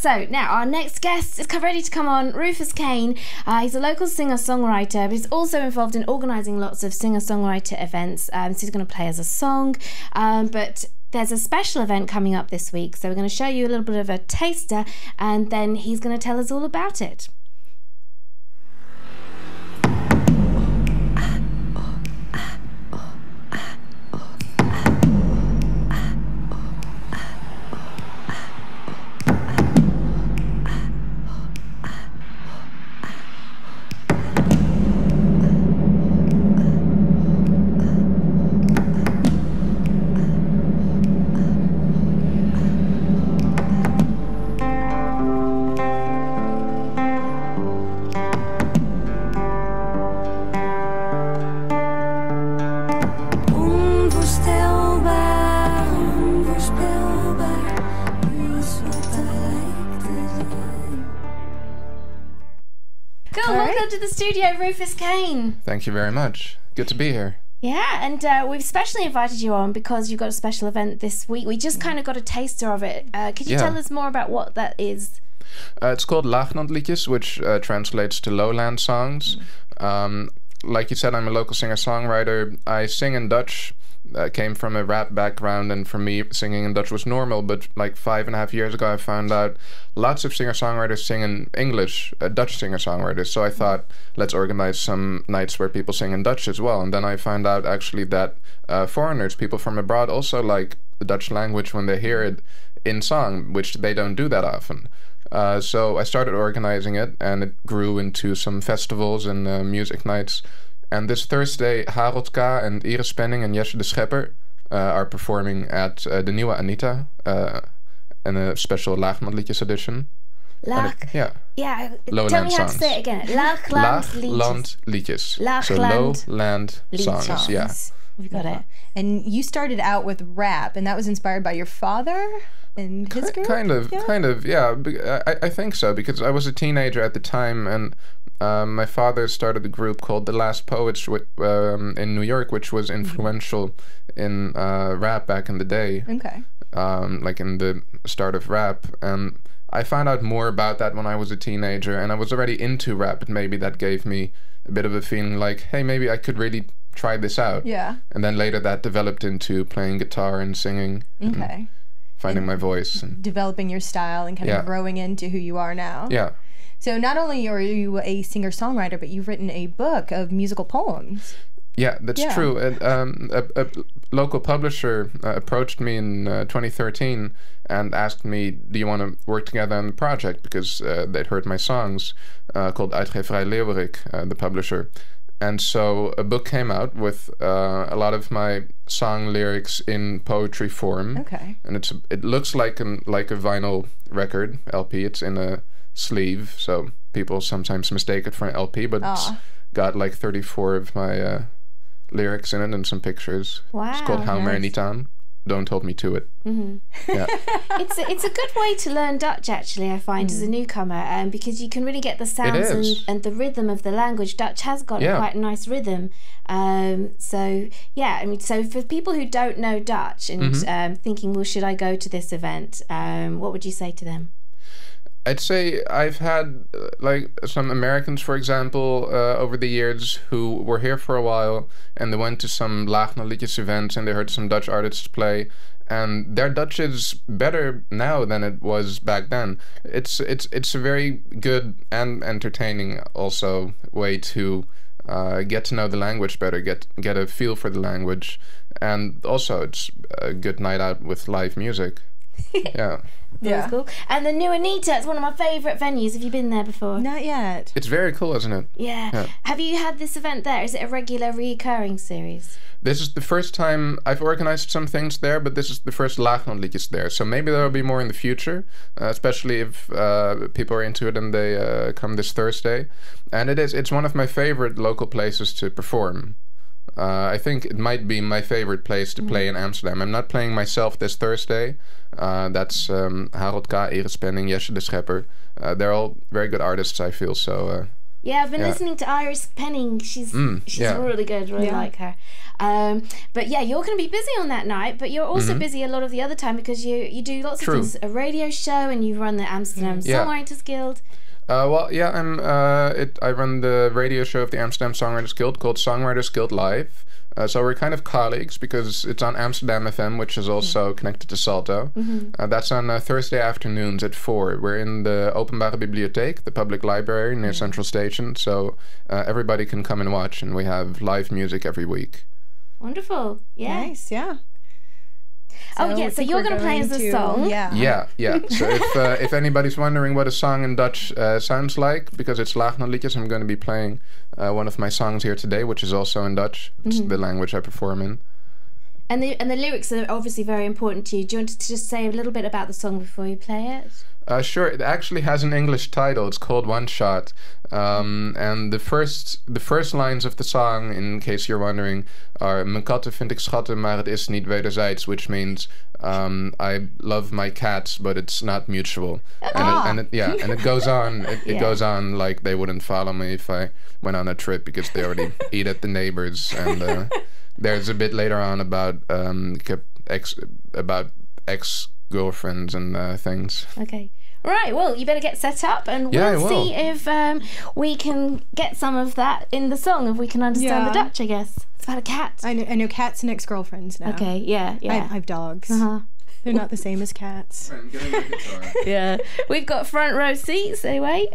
So now our next guest is ready to come on, Rufus Kain. He's a local singer-songwriter, but he's also involved in organising lots of singer-songwriter events. So he's going to play as a song, but there's a special event coming up this week. So we're going to show you a little bit of a taster, and then he's going to tell us all about it. Welcome to the studio, Rufus Kain. Thank you very much. Good to be here. Yeah, and we've specially invited you on because you've got a special event this week. We just kind of got a taster of it. Could you tell us more about what that is? It's called Laaglandliedjes, which translates to lowland songs. Like you said, I'm a local singer-songwriter. I sing in Dutch. Came from a rap background, and for me singing in Dutch was normal, but like 5.5 years ago I found out lots of singer-songwriters sing in English, Dutch singer-songwriters, so I thought let's organize some nights where people sing in Dutch as well. And then I found out actually that foreigners, people from abroad, also like the Dutch language when they hear it in song, which they don't do that often. So I started organizing it, and it grew into some festivals and music nights. And this Thursday, Harold K. and Iris Penning and Jesse de Schepper are performing at the Nieuwe Anita in a special Laaglandliedjes edition. Yeah. Lowland Tell me how songs. to say it again. Laaglandliedjes. So lowland songs. Yeah. We've got it. And you started out with rap, and that was inspired by your father and his group? Kind of, yeah. I think so, because I was a teenager at the time, and my father started a group called The Last Poets in New York, which was influential in rap back in the day. Okay. Like in the start of rap. And I found out more about that when I was a teenager, and I was already into rap, but maybe that gave me a bit of a feeling like, hey, maybe I could really try this out. Yeah. And then later that developed into playing guitar and singing. Okay. And finding my voice. And developing your style and kind of growing into who you are now. Yeah. So not only are you a singer-songwriter, but you've written a book of musical poems. Yeah, that's true. And, a local publisher approached me in 2013 and asked me, do you want to work together on the project? Because they'd heard my songs, called Uitgeverij Leeuwerik, the publisher. And so a book came out with a lot of my song lyrics in poetry form. Okay. And it looks like a vinyl record, LP. It's in a sleeve, so people sometimes mistake it for an LP, but it's got like 34 of my lyrics in it and some pictures. Wow. It's called Hou maar niet aan. Don't hold me to it. Mm-hmm. Yeah. It's a good way to learn Dutch, actually, I find, as a newcomer, because you can really get the sounds and the rhythm of the language. Dutch has got quite a nice rhythm. So yeah, I mean, so for people who don't know Dutch and thinking, well, should I go to this event? What would you say to them? I'd say I've had like some Americans, for example, over the years who were here for a while, and they went to some Laaglandliedjes events and they heard some Dutch artists play, and their Dutch is better now than it was back then. It's a very good and entertaining also way to get to know the language better, get a feel for the language, and also it's a good night out with live music. Yeah. That's cool. And the New Anita, it's one of my favourite venues. Have you been there before? Not yet. It's very cool, isn't it? Yeah. Have you had this event there? Is it a regular, recurring series? This is the first time I've organized some things there, but this is the first Laaglandliedjes there. So maybe there will be more in the future, especially if people are into it and they come this Thursday. And it's one of my favorite local places to perform. I think it might be my favorite place to play in Amsterdam. I'm not playing myself this Thursday. That's Harold K., Iris Penning, Jesse de Schepper. They're all very good artists, I feel, so Yeah, I've been listening to Iris Penning. She's really good. Really like her. But yeah, you're going to be busy on that night, but you're also busy a lot of the other time because you do lots of things. A radio show, and you run the Amsterdam Songwriters Guild. I run the radio show of the Amsterdam Songwriters Guild called Songwriters Guild Live. So we're kind of colleagues because it's on Amsterdam FM, which is also connected to Salto. That's on Thursday afternoons at 4. We're in the Openbare Bibliotheek, the public library near Central Station. So everybody can come and watch, and we have live music every week. Wonderful. Yeah. Nice, yeah. So you're going to play us a song. Yeah. So if anybody's wondering what a song in Dutch sounds like, because it's Laagnandliedjes, I'm going to be playing one of my songs here today, which is also in Dutch. It's the language I perform in. And the lyrics are obviously very important to you. Do you want to just say a little bit about the song before you play it? Sure. It actually has an English title. It's called One Shot. And the first lines of the song, in case you're wondering, are "Mijn katten vind ik schatten, maar het is niet wederzijds," which means I love my cats, but it's not mutual. And it goes on. It goes on like they wouldn't follow me if I went on a trip because they already eat at the neighbors. And there's a bit later on about ex-girlfriends and things. Okay. Right, well, you better get set up, and we'll see if we can get some of that in the song, if we can understand the Dutch, I guess. It's about a cat. I know cats and ex-girlfriends now. Okay, yeah. I have dogs. They're not the same as cats. Yeah. We've got front row seats, anyway.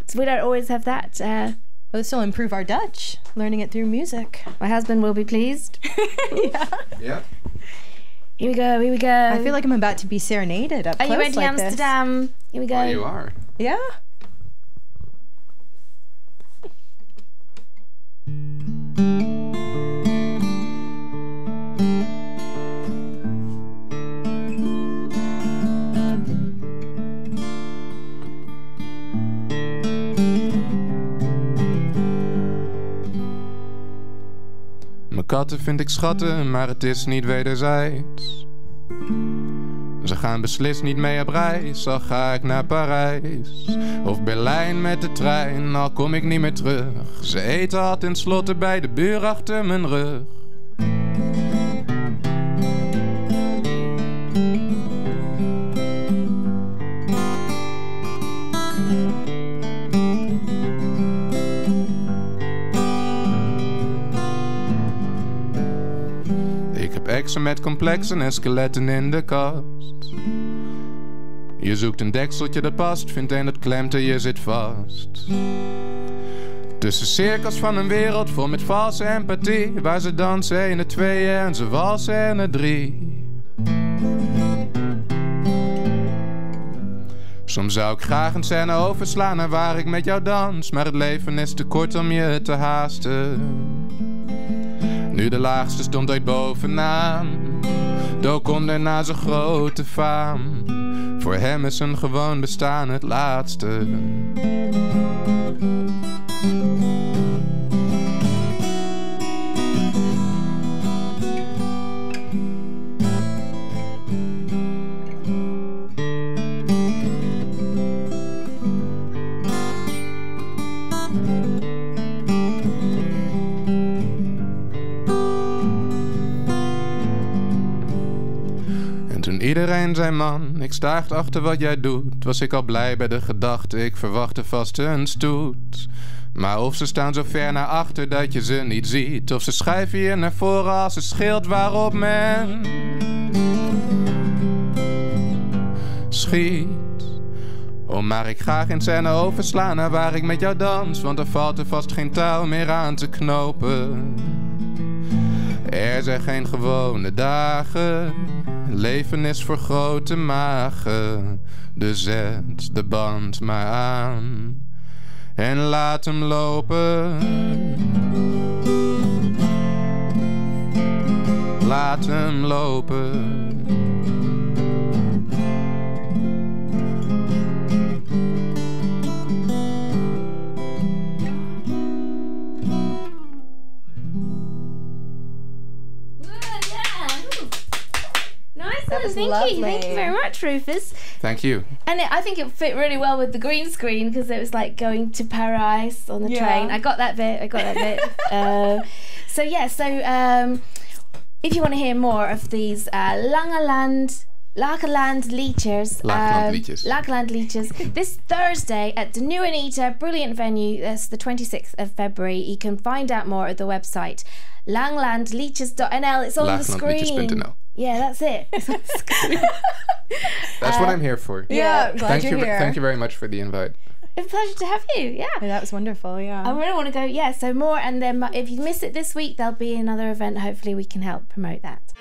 So we don't always have that. Well, this will improve our Dutch, learning it through music. My husband will be pleased. Yeah. Here we go. I feel like I'm about to be serenaded up close like this. Are you ready, Amsterdam? Here we go. Oh, you are. Yeah. Mijn katten vind ik schatten, maar het is niet wederzijds. Ze gaan beslist niet mee op reis, al ga ik naar Parijs. Of Berlijn met de trein, al kom ik niet meer terug. Ze eten al tenslotte bij de buur achter mijn rug. Exen met complexen en skeletten in de kast. Je zoekt een dekseltje dat past, vindt een dat klemt en je zit vast. Tussen cirkels van een wereld vol met valse empathie, waar ze dansen in de tweeën en ze walsen in de drie. Soms zou ik graag een scène overslaan naar waar ik met jou dans, maar het leven is te kort om je te haasten. Nu de laagste stond ooit bovenaan, dook onder na zijn grote faam. Voor hem is een gewoon bestaan het laatste. Iedereen zei man, ik sta echt achter wat jij doet. Was ik al blij bij de gedachte, ik verwachtte vast een stoet. Maar of ze staan zo ver naar achter dat je ze niet ziet, of ze schuiven je naar voren als een schild waarop men schiet. Oh, maar ik ga geen scène overslaan naar waar ik met jou dans, want er valt er vast geen touw meer aan te knopen. Er zijn geen gewone dagen, leven is voor grote magen. Dus zet de band maar aan en laat hem lopen. Laat hem lopen. Nice Excellent, was thank lovely. you. Thank you very much, Rufus. Thank you. And I think it fit really well with the green screen because it was like going to Paris on the train. I got that bit. If you want to hear more of these Lakeland liedjes. Lakeland liedjes. This Thursday at the New Anita, brilliant venue. That's the 26th of February. You can find out more at the website langlandliedjes.nl. It's on the screen. Langlandliedjes.nl. Yeah, that's it. It's on the screen. That's what I'm here for. Yeah, glad you're here. Thank you very much for the invite. It's a pleasure to have you. Yeah. That was wonderful. Yeah. I really want to go. Yeah. So more, and then if you miss it this week, there'll be another event. Hopefully, we can help promote that.